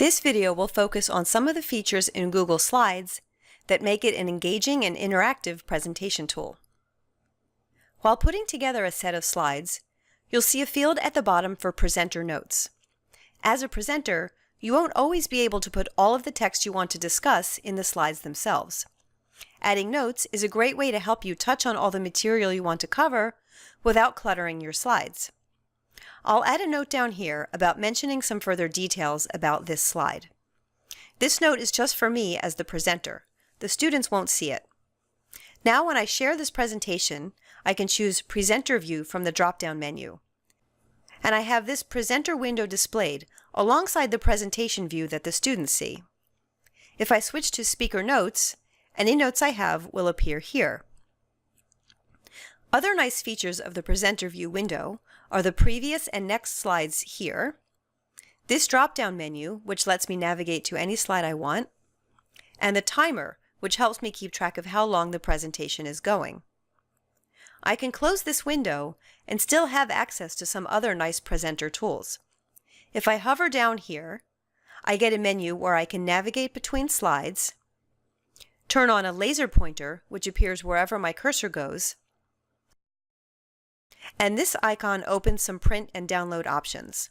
This video will focus on some of the features in Google Slides that make it an engaging and interactive presentation tool. While putting together a set of slides, you'll see a field at the bottom for presenter notes. As a presenter, you won't always be able to put all of the text you want to discuss in the slides themselves. Adding notes is a great way to help you touch on all the material you want to cover without cluttering your slides. I'll add a note down here about mentioning some further details about this slide. This note is just for me as the presenter. The students won't see it. Now when I share this presentation, I can choose Presenter View from the drop-down menu. And I have this presenter window displayed alongside the presentation view that the students see. If I switch to Speaker Notes, any notes I have will appear here. Other nice features of the Presenter View window are the previous and next slides here, this drop-down menu, which lets me navigate to any slide I want, and the timer, which helps me keep track of how long the presentation is going. I can close this window and still have access to some other nice presenter tools. If I hover down here, I get a menu where I can navigate between slides, turn on a laser pointer, which appears wherever my cursor goes, and this icon opens some print and download options.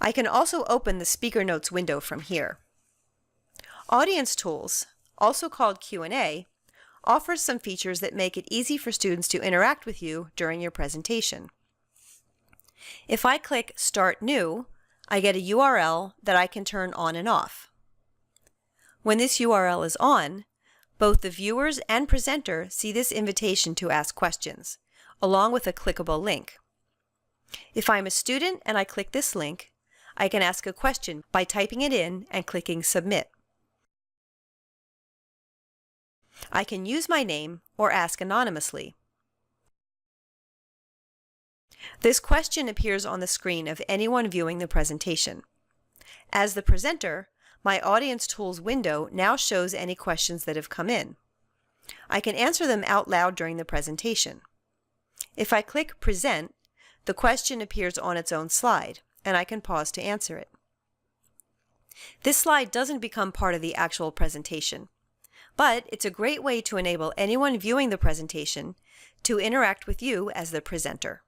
I can also open the Speaker Notes window from here. Audience Tools, also called Q&A, offers some features that make it easy for students to interact with you during your presentation. If I click Start New, I get a URL that I can turn on and off. When this URL is on, both the viewers and presenter see this invitation to ask questions, along with a clickable link. If I'm a student and I click this link, I can ask a question by typing it in and clicking Submit. I can use my name or ask anonymously. This question appears on the screen of anyone viewing the presentation. As the presenter, my Audience Tools window now shows any questions that have come in. I can answer them out loud during the presentation. If I click Present, the question appears on its own slide, and I can pause to answer it. This slide doesn't become part of the actual presentation, but it's a great way to enable anyone viewing the presentation to interact with you as the presenter.